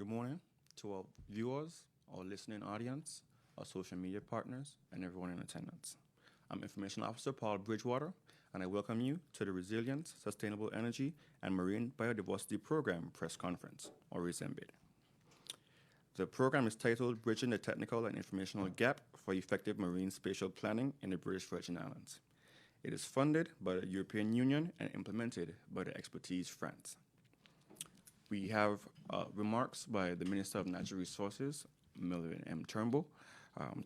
morning to our viewers, our listening audience, our social media partners, and everyone in attendance. I'm Information Officer Paul Bridgewater, and I welcome you to the Resilience, Sustainable Energy, and Marine Biodiversity Program Press Conference, or RESEMBID. The program is titled Bridging the Technical and Informational Gap for Effective Marine Spatial Planning in the British Virgin Islands. It is funded by the European Union and implemented by the Expertise France. We have remarks by the Minister of Natural Resources, Melvin M. Turnbull.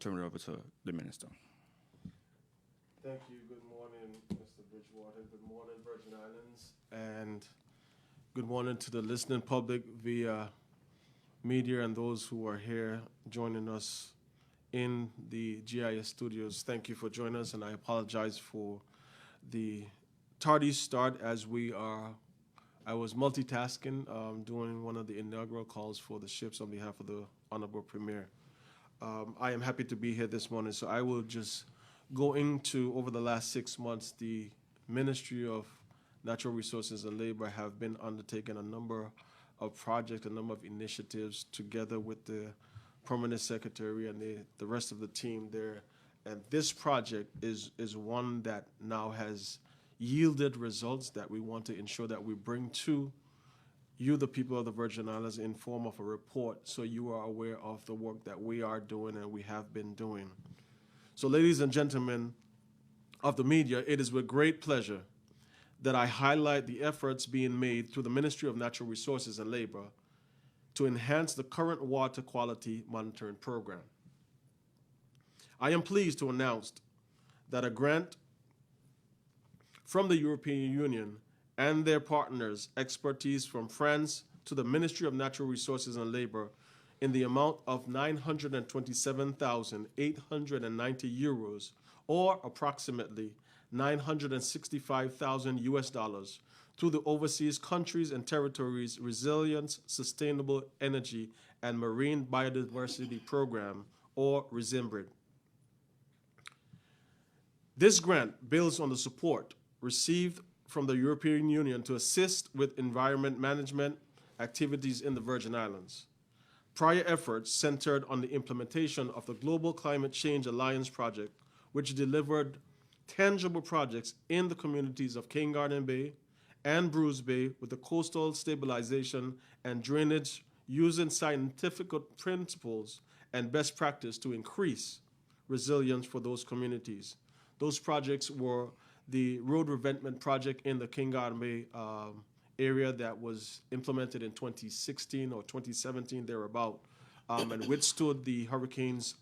Turn it over to the Minister. Thank you. Good morning, Mr. Bridgewater. Good morning, Virgin Islands. And good morning to the listening public via media and those who are here joining us in the GIS studios. Thank you for joining us, and I apologize for the tardy start as I was multitasking, doing one of the inaugural calls for the ships on behalf of the Honorable Premier. I am happy to be here this morning, so I will just go into, over the last 6 months, the Ministry of Natural Resources and Labor have been undertaking a number of projects, a number of initiatives together with the Permanent Secretary and the rest of the team there. And this project is one that now has yielded results that we want to ensure that we bring to you, the people of the Virgin Islands, in form of a report so you are aware of the work that we are doing and we have been doing. So, ladies and gentlemen of the media, it is with great pleasure that I highlight the efforts being made through the Ministry of Natural Resources and Labor to enhance the current water quality monitoring program. I am pleased to announce that a grant from the European Union and their partners, Expertise from France, to the Ministry of Natural Resources and Labor in the amount of 927,890 euros, or approximately 965,000 US dollars, through the Overseas Countries and Territories Resilience, Sustainable Energy, and Marine Biodiversity Program, or RESEMBID. This grant builds on the support received from the European Union to assist with environment management activities in the Virgin Islands. Prior efforts centered on the implementation of the Global Climate Change Alliance project, which delivered tangible projects in the communities of King Garden Bay and Bruce Bay with the coastal stabilization and drainage using scientific principles and best practice to increase resilience for those communities. Those projects were the road revetment project in the King Garden Bay area that was implemented in 2016 or 2017, thereabout, and withstood the hurricanes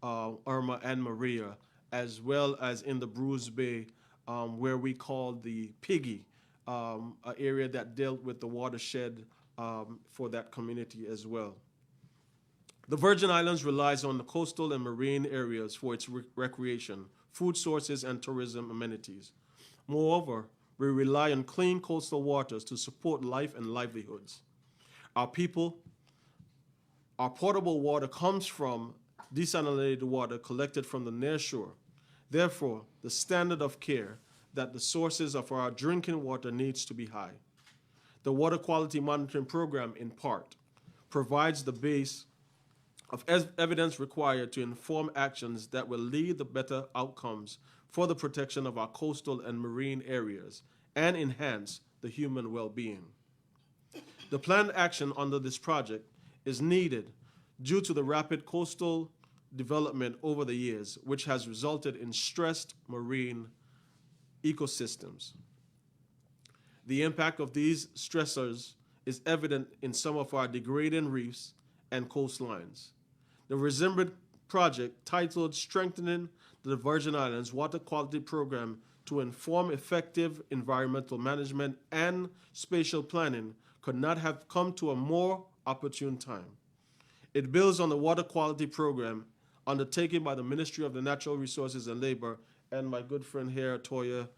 Irma and Maria, as well as in the Bruce Bay, where we called the Piggy, an area that dealt with the watershed for that community as well. The Virgin Islands relies on the coastal and marine areas for its recreation, food sources, and tourism amenities. Moreover, we rely on clean coastal waters to support life and livelihoods. Our potable water comes from desalinated water collected from the near shore. Therefore, the standard of care that the sources of our drinking water needs to be high. The Water Quality Monitoring Program, in part, provides the base of evidence required to inform actions that will lead to better outcomes for the protection of our coastal and marine areas and enhance the human well-being. The planned action under this project is needed due to the rapid coastal development over the years, which has resulted in stressed marine ecosystems. The impact of these stressors is evident in some of our degrading reefs and coastlines. The RESEMBID project, titled Strengthening the Virgin Islands Water Quality Program to Inform Effective Environmental Management and Spatial Planning, could not have come to a more opportune time. It builds on the Water Quality Program undertaken by the Ministry of the Natural Resources and Labor, and my good friend here, Toya,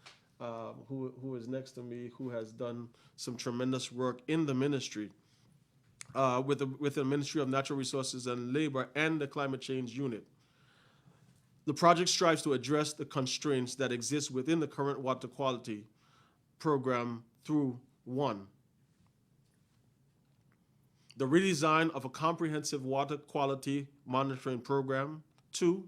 who is next to me, who has done some tremendous work in the ministry, with the Ministry of Natural Resources and Labor and the Climate Change Unit. The project strives to address the constraints that exist within the current water quality program through 1, the redesign of a comprehensive water quality monitoring program. 2,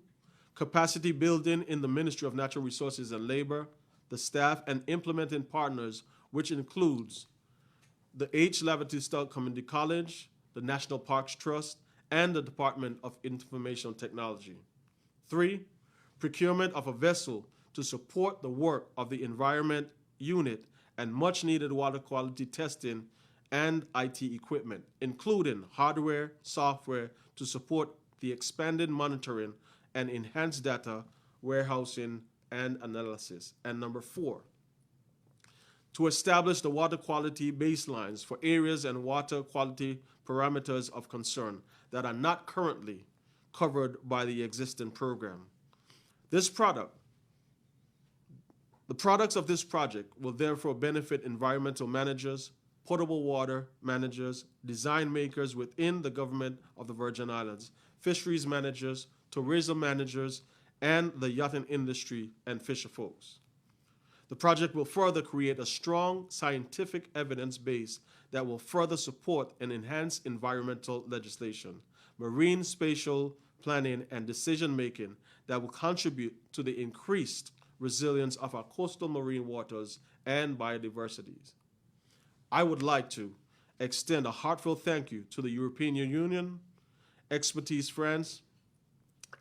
capacity building in the Ministry of Natural Resources and Labor, the staff, and implementing partners, which includes the H. Laverty Stoudt Community College, the National Parks Trust, and the Department of Information Technology. 3, procurement of a vessel to support the work of the Environment Unit and much-needed water quality testing and IT equipment, including hardware, software to support the expanded monitoring and enhanced data warehousing and analysis. And number 4, to establish the water quality baselines for areas and water quality parameters of concern that are not currently covered by the existing program. The products of this project will therefore benefit environmental managers, potable water managers, design makers within the government of the Virgin Islands, fisheries managers, tourism managers, and the yachting industry and fisher folks. The project will further create a strong scientific evidence base that will further support and enhance environmental legislation, marine spatial planning, and decision-making that will contribute to the increased resilience of our coastal marine waters and biodiversities. I would like to extend a heartfelt thank you to the European Union, Expertise France,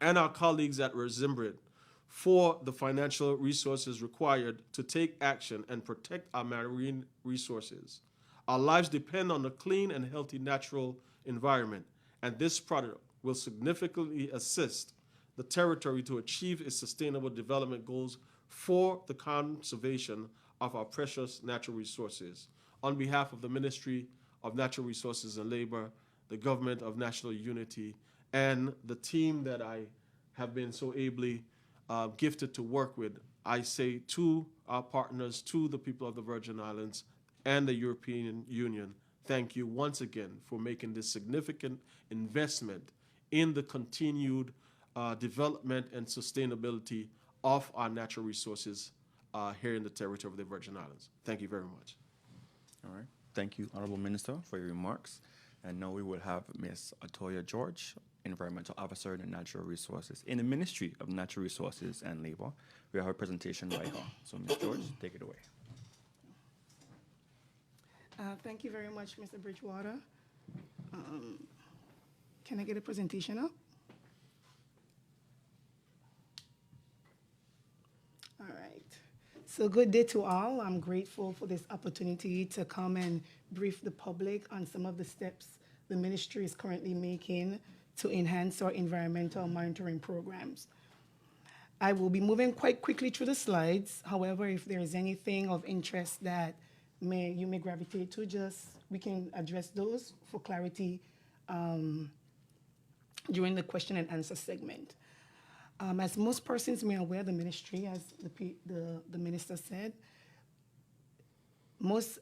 and our colleagues at RESEMBID for the financial resources required to take action and protect our marine resources. Our lives depend on a clean and healthy natural environment, and this product will significantly assist the territory to achieve its sustainable development goals for the conservation of our precious natural resources. On behalf of the Ministry of Natural Resources and Labor, the Government of National Unity, and the team that I have been so ably gifted to work with, I say to our partners, to the people of the Virgin Islands and the European Union, thank you once again for making this significant investment in the continued development and sustainability of our natural resources here in the territory of the Virgin Islands. Thank you very much. All right. Thank you, Honorable Minister, for your remarks. And now we will have Ms. Atoya George, Environmental Officer in the Natural Resources in the Ministry of Natural Resources and Labor. We have a presentation by her. So, Ms. George, take it away. Thank you very much, Mr. Bridgewater. Can I get a presentation up? All right. So good day to all. I'm grateful for this opportunity to come and brief the public on some of the steps the ministry is currently making to enhance our environmental monitoring programs. I will be moving quite quickly through the slides. However, if there is anything of interest that you may gravitate to, we can address those for clarity during the question and answer segment. As most persons may aware, the ministry, as the minister said,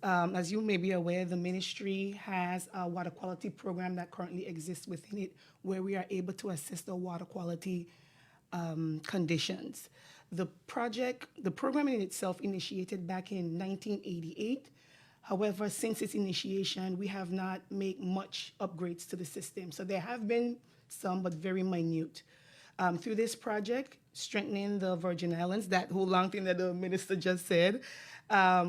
as you may be aware, the ministry has a water quality program that currently exists within it, where we are able to assess the water quality conditions. The program in itself initiated back in 1988. However, since its initiation, we have not made much upgrades to the system. So there have been some, but very minute. Through this project, strengthening the Virgin Islands, that whole long thing that the minister just said,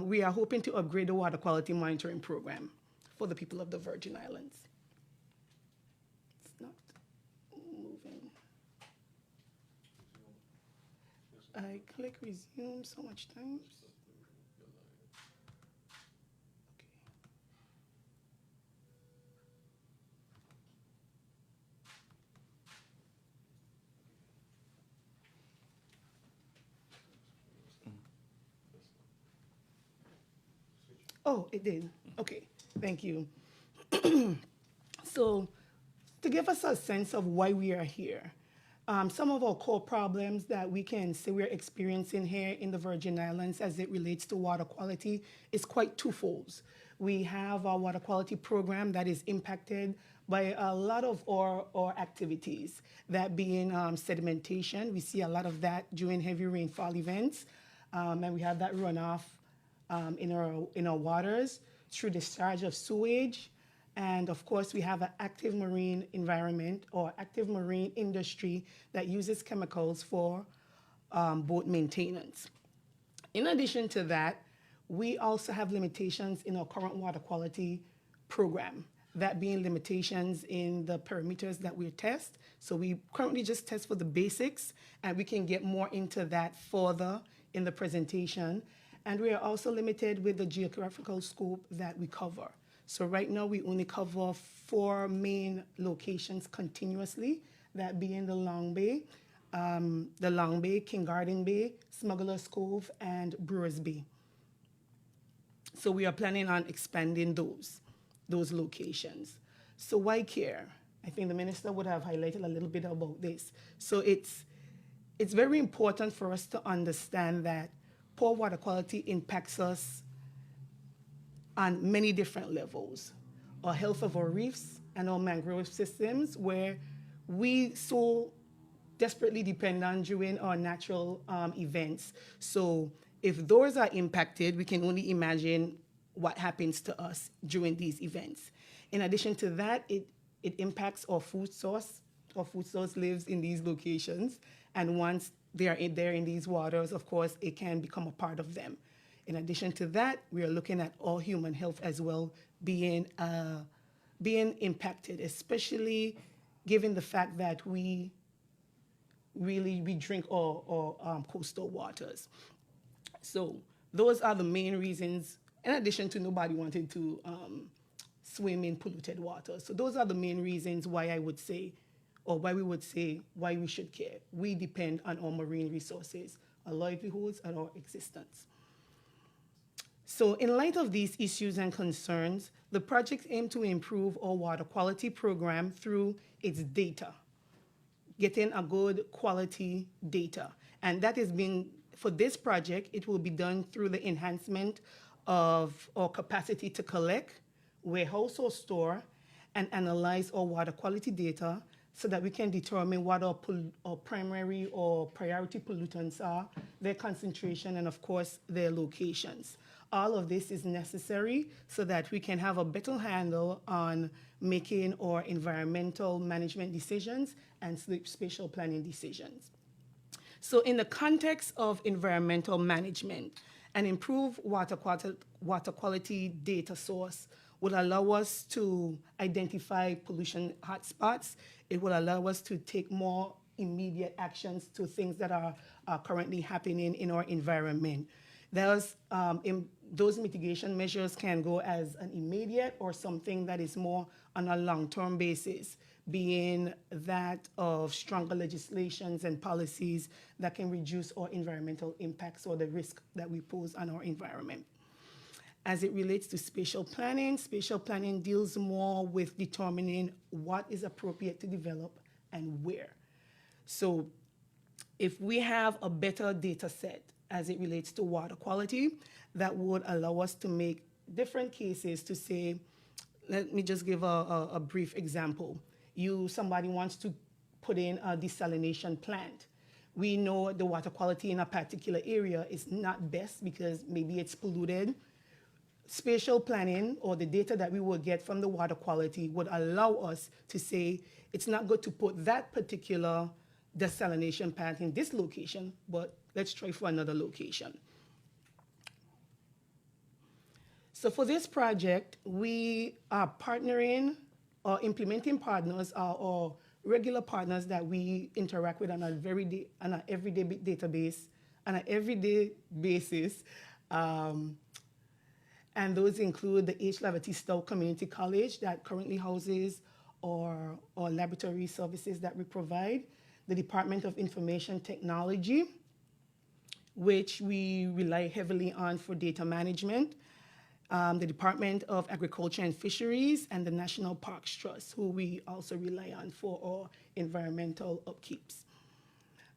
we are hoping to upgrade the water quality monitoring program for the people of the Virgin Islands. It's not moving. I click resume so much times. Oh, it did. Okay, thank you. So, to give us a sense of why we are here, some of our core problems that we can say we're experiencing here in the Virgin Islands as it relates to water quality is quite twofold. We have our water quality program that is impacted by a lot of our activities, that being sedimentation. We see a lot of that during heavy rainfall events, and we have that runoff in our waters through discharge of sewage And of course, we have an active marine environment or active marine industry that uses chemicals for boat maintenance. In addition to that, we also have limitations in our current water quality program, that being limitations in the parameters that we test. So we currently just test for the basics, and we can get more into that further in the presentation. And we are also limited with the geographical scope that we cover. So right now we only cover 4 main locations continuously, that being the Long Bay, King Garden Bay, Smuggler's Cove, and Brewers Bay. So we are planning on expanding those locations. So why care? I think the minister would have highlighted a little bit about this. So it's very important for us to understand that poor water quality impacts us on many different levels. Our health of our reefs and our mangrove systems, where we so desperately depend on during our natural events. So if those are impacted, we can only imagine what happens to us during these events. In addition to that, it impacts our food source. Our food source lives in these locations, and once they are there in these waters, of course, it can become a part of them. In addition to that, we are looking at all human health as well being impacted, especially given the fact that we drink our coastal waters. So those are the main reasons, in addition to nobody wanting to swim in polluted water. So those are the main reasons why I would say, or why we would say, why we should care. We depend on our marine resources, our livelihoods, and our existence. So in light of these issues and concerns, the project aims to improve our water quality program through its data, getting a good quality data. And that is being, for this project, it will be done through the enhancement of our capacity to collect, warehouse or store, and analyze our water quality data so that we can determine what our primary or priority pollutants are, their concentration, and of course, their locations. All of this is necessary so that we can have a better handle on making our environmental management decisions and spatial planning decisions. So in the context of environmental management, an improved water quality data source will allow us to identify pollution hotspots. It will allow us to take more immediate actions to things that are currently happening in our environment. Those mitigation measures can go as an immediate or something that is more on a long-term basis, being that of stronger legislations and policies that can reduce our environmental impacts or the risk that we pose on our environment. As it relates to spatial planning deals more with determining what is appropriate to develop and where. So if we have a better data set as it relates to water quality, that would allow us to make different cases to say, let me just give a brief example. Somebody wants to put in a desalination plant. We know the water quality in a particular area is not best because maybe it's polluted. Spatial planning, or the data that we will get from the water quality, would allow us to say it's not good to put that particular desalination plant in this location, but let's try for another location. So for this project, we are partnering, or implementing partners are our regular partners that we interact with on an everyday basis. And those include the H. Laverty Stowe Community College that currently houses our laboratory services that we provide, the Department of Information Technology, which we rely heavily on for data management, the Department of Agriculture and Fisheries, and the National Parks Trust, who we also rely on for our environmental upkeeps.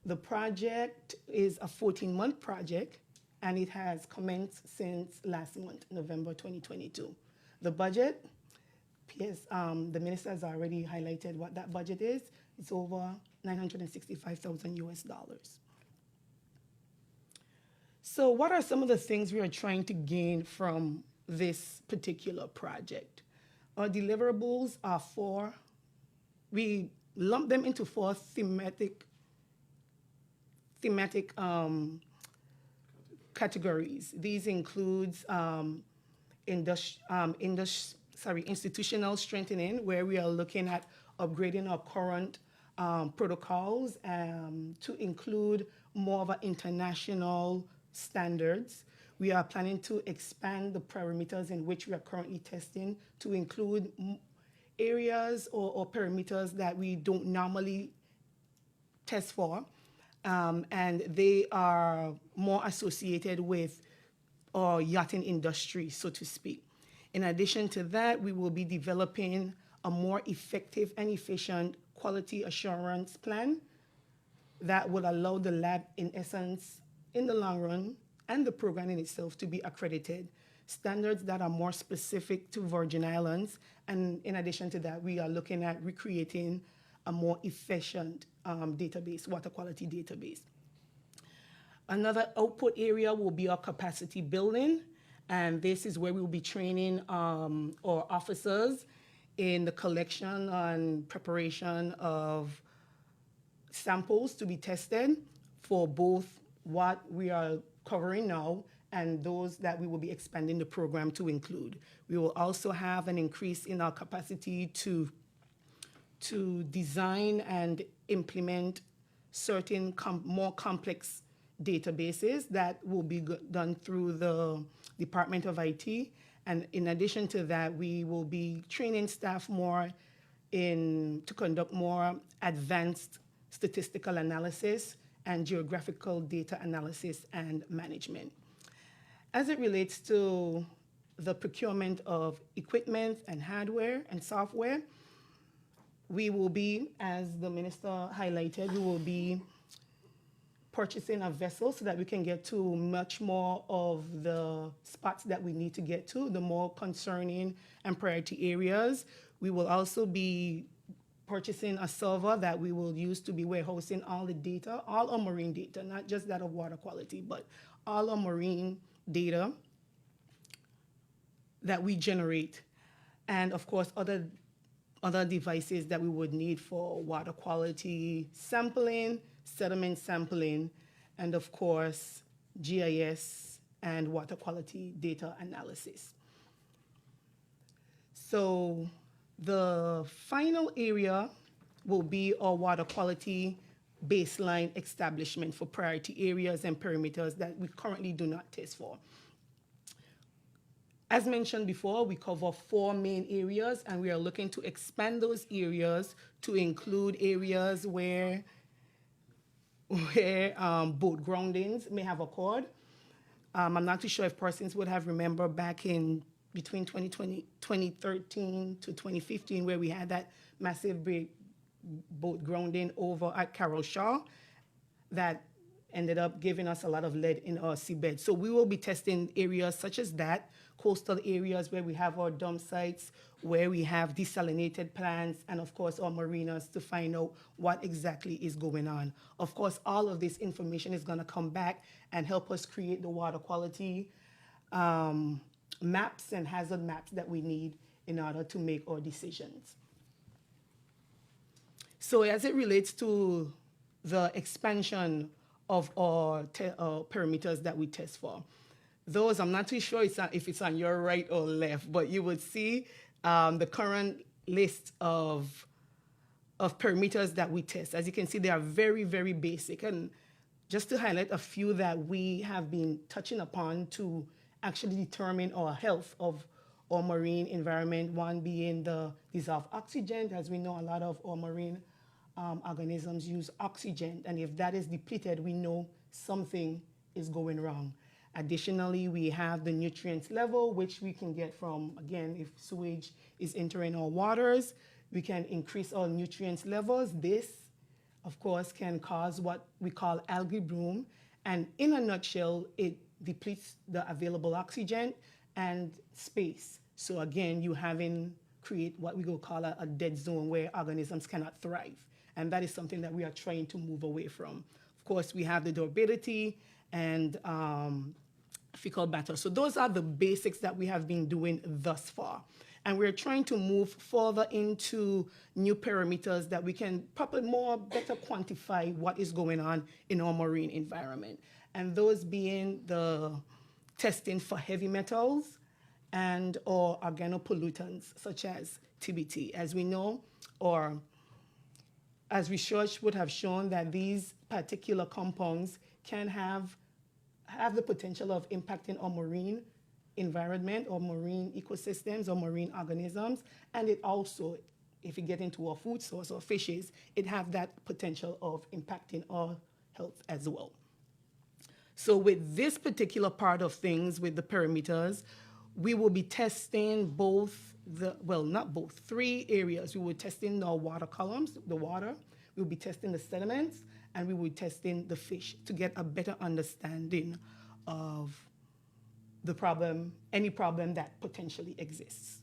The project is a 14-month project, and it has commenced since last month, November 2022. The budget, the minister has already highlighted what that budget is. It's over $965,000 US. So what are some of the things we are trying to gain from this particular project? Our deliverables are we lump them into four thematic categories. These includes institutional strengthening, where we are looking at upgrading our current protocols to include more of an international standards. We are planning to expand the parameters in which we are currently testing to include areas or parameters that we don't normally test for, and they are more associated with our yachting industry, so to speak. In addition to that, we will be developing a more effective and efficient quality assurance plan that will allow the lab, in essence, in the long run, and the program in itself to be accredited. Standards that are more specific to Virgin Islands. And in addition to that, we are looking at recreating a more efficient database, water quality database. Another output area will be our capacity building. And this is where we will be training our officers in the collection and preparation of samples to be tested for both what we are covering now and those that we will be expanding the program to include. We will also have an increase in our capacity to design and implement certain more complex databases that will be done through the Department of IT. And in addition to that, we will be training staff more to conduct more advanced statistical analysis and geographical data analysis and management. As it relates to the procurement of equipment and hardware and software, we will be, as the minister highlighted, we will be purchasing a vessel so that we can get to much more of the spots that we need to get to, the more concerning and priority areas. We will also be purchasing a server that we will use to be warehousing all the data, all our marine data, not just that of water quality, but all our marine data that we generate. And of course, other devices that we would need for water quality sampling, sediment sampling, and of course, GIS and water quality data analysis. So the final area will be our water quality baseline establishment for priority areas and perimeters that we currently do not test for. As mentioned before, we cover 4 main areas, and we are looking to expand those areas to include areas where boat groundings may have occurred. I'm not too sure if persons would have remembered back in between 2013 to 2015, where we had that massive boat grounding over at Carroll Shaw that ended up giving us a lot of lead in our seabed. So we will be testing areas such as that, coastal areas where we have our dump sites, where we have desalinated plants, and of course our marinas, to find out what exactly is going on. Of course, all of this information is going to come back and help us create the water quality maps and hazard maps that we need in order to make our decisions. So as it relates to the expansion of our parameters that we test for, those, I'm not too sure if it's on your right or left, but you would see the current list of parameters that we test. As you can see, they are very, very basic. And just to highlight a few that we have been touching upon to actually determine our health of our marine environment, one being the dissolved oxygen. As we know, a lot of our marine organisms use oxygen, and if that is depleted, we know something is going wrong. Additionally, we have the nutrients level, which we can get from, again, if sewage is entering our waters, we can increase our nutrients levels. This, of course, can cause what we call algae bloom, and in a nutshell, it depletes the available oxygen and space. So again, you create what we will call a dead zone where organisms cannot thrive. And that is something that we are trying to move away from. Of course, we have the turbidity and fecal matter. So those are the basics that we have been doing thus far. And we're trying to move further into new parameters that we can probably better quantify what is going on in our marine environment. And those being the testing for heavy metals and or organopollutants such as TBT. As we know, or as research would have shown, that these particular compounds can have the potential of impacting our marine environment or marine ecosystems or marine organisms. And it also, if you get into our food source or fishes, it have that potential of impacting our health as well. So with this particular part of things, with the parameters, we will be testing three areas. We will be testing our water columns, the water. We'll be testing the sediments, and we will be testing the fish to get a better understanding of the problem, any problem that potentially exists.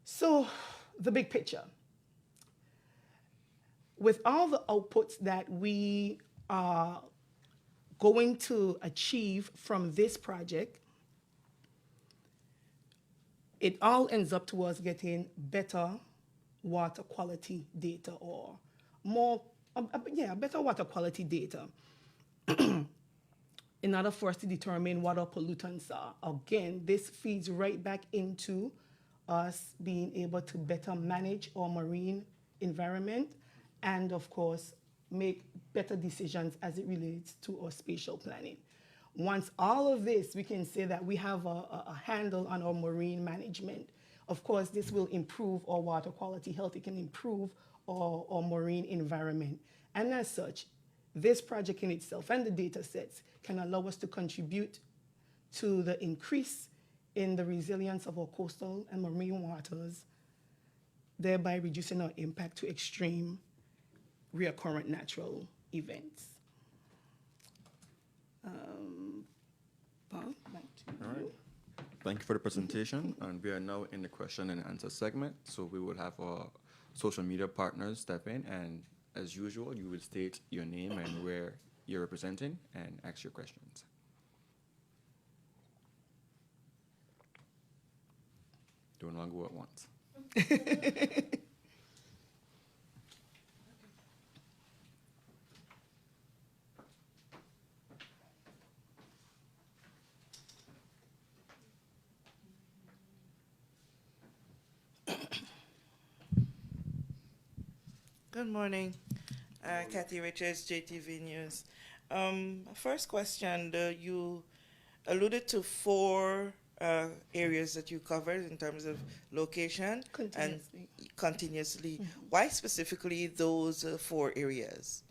So the big picture. With all the outputs that we are going to achieve from this project, it all ends up to us getting better water quality data, or better water quality data in order for us to determine what our pollutants are. Again, this feeds right back into us being able to better manage our marine environment and, of course, make better decisions as it relates to our spatial planning. Once all of this, we can say that we have a handle on our marine management. Of course, this will improve our water quality health. It can improve our marine environment. And as such, this project in itself and the data sets can allow us to contribute to the increase in the resilience of our coastal and marine waters, thereby reducing our impact to extreme recurrent natural events. Paul, back to you. All right. Thank you for the presentation. And we are now in the question and answer segment. So we will have our social media partners step in, and as usual, you will state your name and where you're representing and ask your questions. Don't want to go at once. Good morning. Kathy Richards, JTV News. First question, you alluded to four areas that you covered in terms of location and continuously. Why specifically those four areas?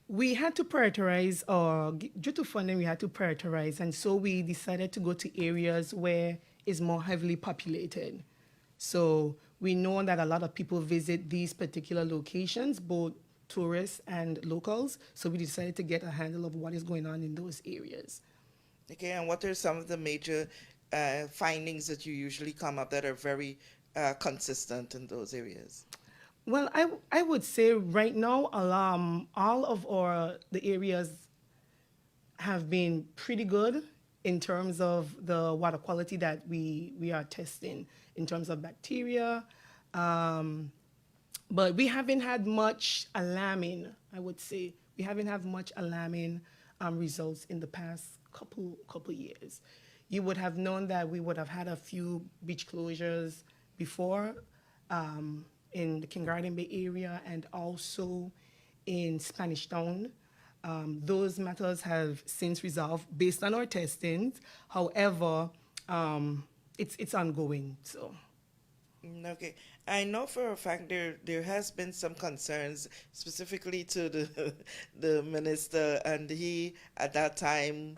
We had to prioritize, or due to funding, we had to prioritize, and so we decided to go to areas where it's more heavily populated. So we know that a lot of people visit these particular locations, both tourists and locals. So we decided to get a handle of what is going on in those areas. Okay, and what are some of the major findings that you usually come up that are very consistent in those areas? Well, I would say right now, all of the areas have been pretty good in terms of the water quality that we are testing in terms of bacteria. But we haven't had much alarming, I would say. We haven't had much alarming results in the past couple years. You would have known that we would have had a few beach closures before in the King Garden Bay area and also in Spanish Town. Those matters have since resolved based on our testings. However, it's ongoing. So. Okay. I know for a fact there has been some concerns specifically to the minister, and he at that time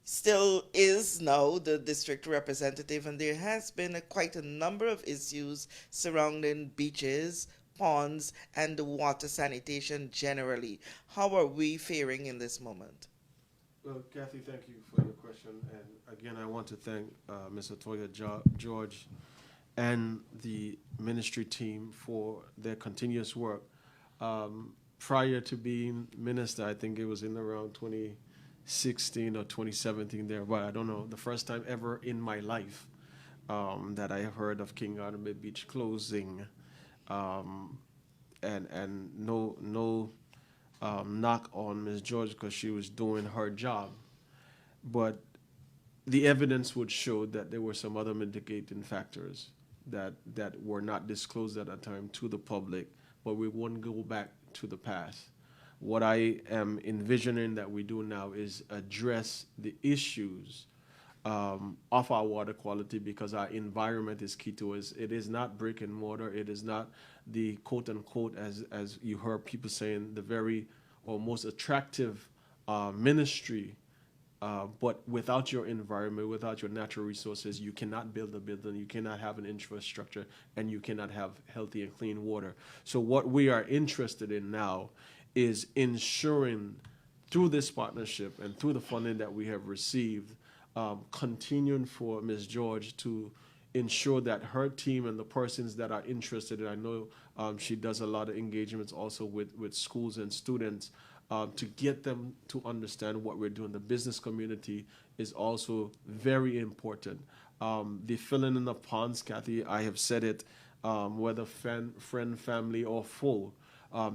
still is now the district representative, and there has been quite a number of issues surrounding beaches, ponds, and the water sanitation generally. How are we faring in this moment? Well, Kathy, thank you for your question. And again, I want to thank Mr. Toya George and the ministry team for their continuous work. Prior to being minister, I think it was in around 2016 or 2017 there, but I don't know, the first time ever in my life that I have heard of King Garden Bay Beach closing, um, and no knock on Ms. George because she was doing her job, but the evidence would show that there were some other mitigating factors that were not disclosed at that time to the public, but we won't go back to the past. What I am envisioning that we do now is address the issues of our water quality because our environment is key to us. It is not brick and mortar. It is not the quote unquote, as you heard people saying, the very or most attractive ministry. But without your environment, without your natural resources, you cannot build a building, you cannot have an infrastructure, and you cannot have healthy and clean water. So what we are interested in now is ensuring through this partnership and through the funding that we have received, continuing for Ms. George to ensure that her team and the persons that are interested, and I know she does a lot of engagements also with schools and students, to get them to understand what we're doing. The business community is also very important. The filling in of ponds, Kathy, I have said it, whether friend, family, or foe,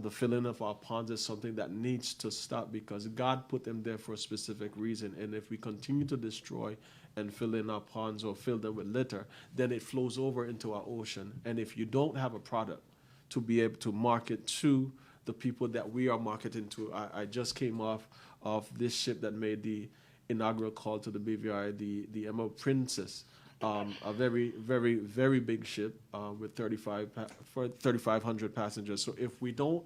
the filling of our ponds is something that needs to stop because God put them there for a specific reason. And if we continue to destroy and fill in our ponds or fill them with litter, then it flows over into our ocean. And if you don't have a product to be able to market to the people that we are marketing to, I just came off of this ship that made the inaugural call to the BVI, the Emerald Princess, a very, very, very big ship with 3,500 passengers. So if we don't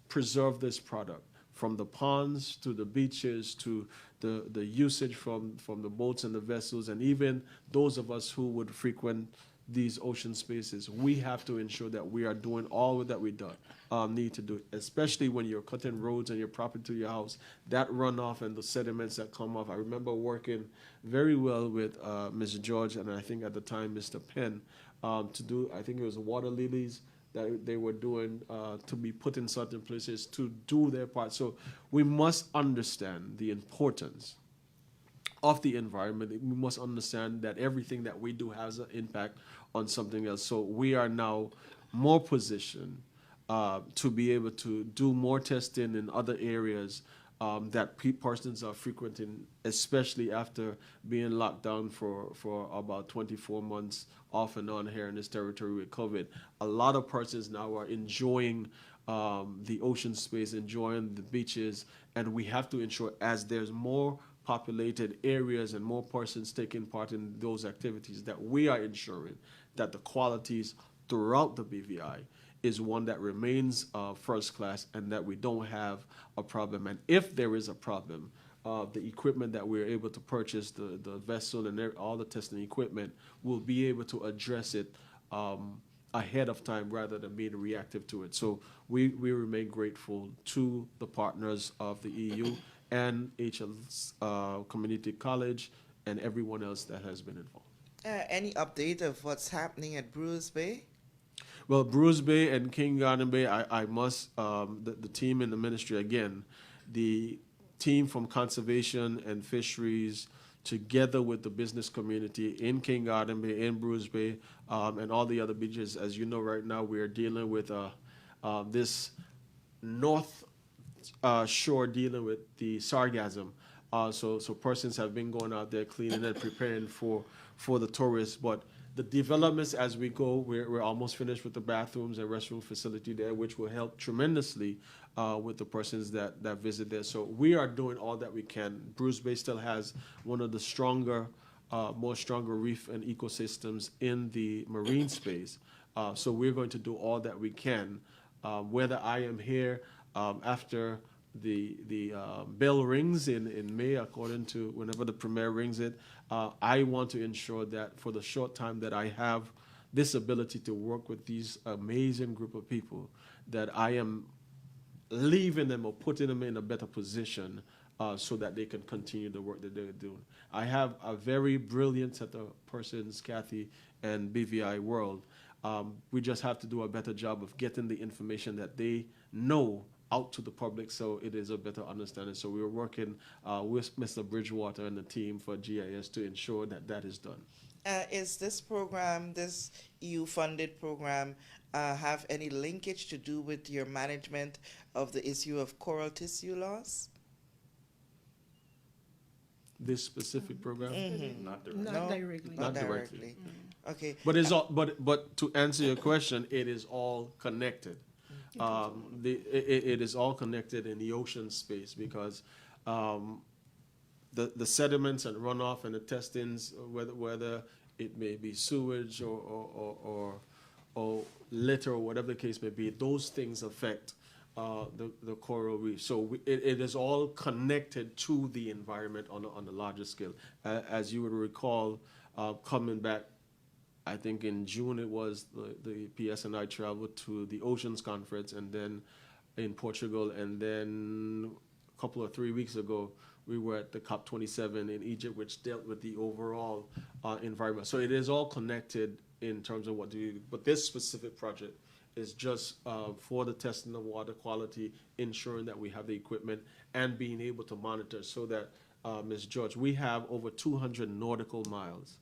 preserve this product, from the ponds to the beaches to the usage from the boats and the vessels, and even those of us who would frequent these ocean spaces, we have to ensure that we are doing all that we need to do, especially when you're cutting roads and you're property to your house. That runoff and the sediments that come off. I remember working very well with Mr. George and I think at the time Mr. Penn to do, I think it was water lilies that they were doing to be put in certain places to do their part. So we must understand the importance of the environment. We must understand that everything that we do has an impact on something else. So we are now more positioned to be able to do more testing in other areas that persons are frequenting, especially after being locked down for about 24 months off and on here in this territory with COVID. A lot of persons now are enjoying the ocean space, enjoying the beaches, and we have to ensure as there's more populated areas and more persons taking part in those activities that we are ensuring that the qualities throughout the BVI is one that remains first class and that we don't have a problem. And if there is a problem, the equipment that we're able to purchase, the vessel and all the testing equipment, will be able to address it ahead of time rather than being reactive to it. So we remain grateful to the partners of the EU and HL's Community College and everyone else that has been involved. Any update of what's happening at Bruce Bay? Well, Bruce Bay and King Garden Bay, I must, the team in the ministry, again, the team from conservation and fisheries together with the business community in King Garden Bay, in Bruce Bay, and all the other beaches. As you know, right now we are dealing with this north shore dealing with the sargassum. So persons have been going out there cleaning and preparing for the tourists. But the developments as we go, we're almost finished with the bathrooms and restroom facility there, which will help tremendously with the persons that visit there. So we are doing all that we can. Bruce Bay still has one of the stronger reef and ecosystems in the marine space. So we're going to do all that we can. Whether I am here after the bell rings in May, according to whenever the premier rings it, I want to ensure that for the short time that I have this ability to work with these amazing group of people, that I am leaving them or putting them in a better position so that they can continue the work that they're doing. I have a very brilliant set of persons, Kathy and BVI World. We just have to do a better job of getting the information that they know out to the public so it is a better understanding. So we're working with Mr. Bridgewater and the team for GIS to ensure that that is done. Is this program, this EU-funded program, have any linkage to do with your management of the issue of coral tissue loss? This specific program? Not directly. Not No, directly. Not not directly. directly. Okay. But it's all, but to answer your question, it is all connected. It is all connected in the ocean space because the sediments and runoff and the testings, whether it may be sewage or litter or whatever the case may be, those things affect the coral reef. So it is all connected to the environment on a larger scale. As you would recall, coming back, I think in June it was the PS and I traveled to the Oceans Conference, and then in Portugal, and then a couple of 3 weeks ago we were at the COP27 in Egypt, which dealt with the overall environment. So it is all connected in terms of what do you. But this specific project is just for the testing of water quality, ensuring that we have the equipment and being able to monitor so that, Ms. George, we have over 200 nautical miles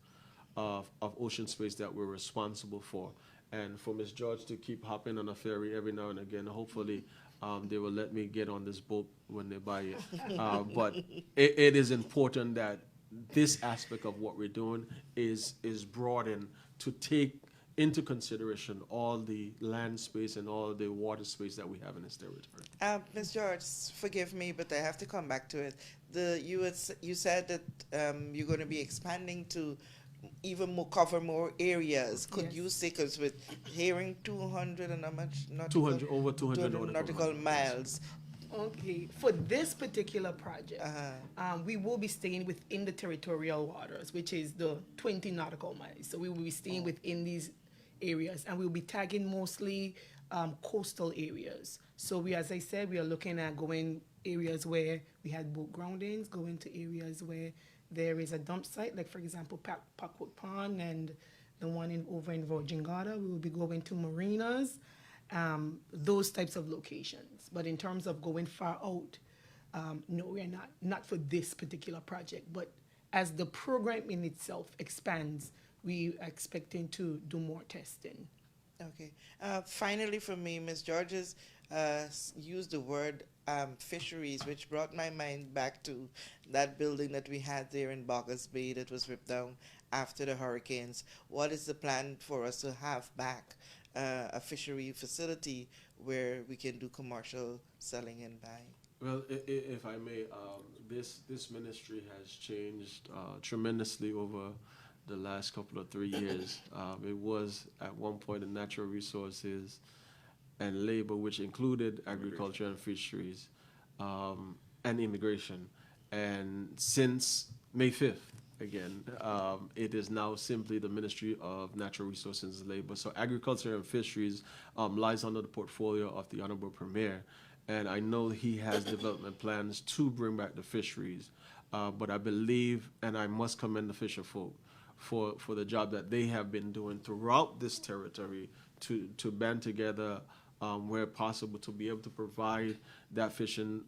of ocean space that we're responsible for. And for Ms. George to keep hopping on a ferry every now and again, hopefully they will let me get on this boat when they buy it. But it is important that this aspect of what we're doing is broadened to take into consideration all the land space and all the water space that we have in this territory. Ms. George, forgive me, but I have to come back to it. You said that you're going to be expanding to even more, cover more areas. Could Yes. you say, because with hearing 200 and how much? 200, over 200 nautical miles. Okay, for this particular project, we will be staying within the territorial waters, which is the 20 nautical miles. So we will be staying within these areas, and we'll be tagging mostly coastal areas. So we, as I said, we are looking at going areas where we had boat groundings, going to areas where there is a dump site, like for example, Packwood Pond and the one over in Virgin Gorda. We will be going to marinas, those types of locations. But in terms of going far out, no, we are not for this particular project. But as the program in itself expands, we are expecting to do more testing. Okay. Finally, for me, Ms. Georges used the word fisheries, which brought my mind back to that building that we had there in Boggers Bay that was ripped down after the hurricanes. What is the plan for us to have back a fishery facility where we can do commercial selling and buying? Well, if I may, this ministry has changed tremendously over the last couple of 3 years. It was at one point in natural resources and labor, which included agriculture and fisheries, and immigration. And since May 5th, again, it is now simply the Ministry of Natural Resources and Labor. So agriculture and fisheries lies under the portfolio of the Honorable Premier. And I know he has development plans to bring back the fisheries. But I believe, and I must commend the fisher folk for the job that they have been doing throughout this territory to band together where possible to be able to provide that fishing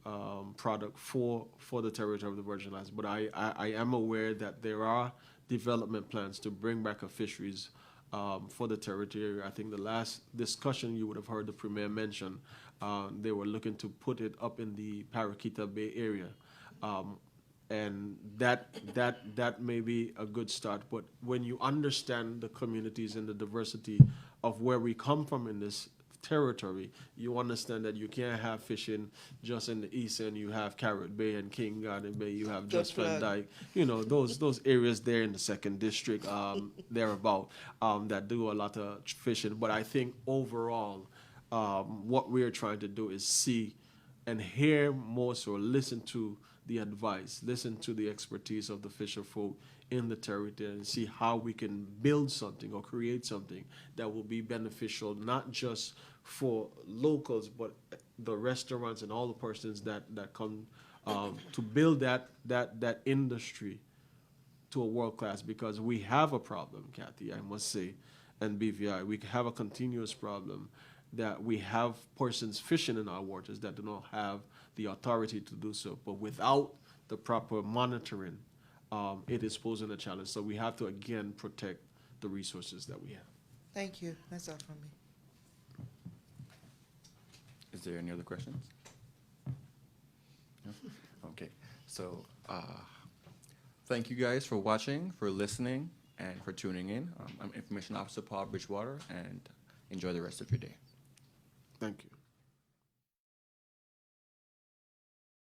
product for the territory of the Virgin Islands. But I am aware that there are development plans to bring back a fisheries for the territory. I think the last discussion you would have heard the Premier mention, they were looking to put it up in the Paraquita Bay area. And that may be a good start. But when you understand the communities and the diversity of where we come from in this territory, you understand that you can't have fishing just in the east end. You have Carrot Bay and King Garden Bay. You have Just Van Dyke. You know, those areas there in the second district, thereabout, that do a lot of fishing. But I think overall, what we're trying to do is see and hear more, so listen to the advice, listen to the expertise of the fisher folk in the territory and see how we can build something or create something that will be beneficial, not just for locals, but the restaurants and all the persons that come to build that industry to a world class, because we have a problem, Kathy, I must say, and BVI, we have a continuous problem that we have persons fishing in our waters that do not have the authority to do so. But without the proper monitoring it is posing a challenge. So we have to, again, protect the resources that we have. Thank you. That's all from me. Is there any other questions? No? Okay, so thank you guys for watching, for listening, and for tuning in. I'm Information Officer Paul Bridgewater, and enjoy the rest of your day. Thank you.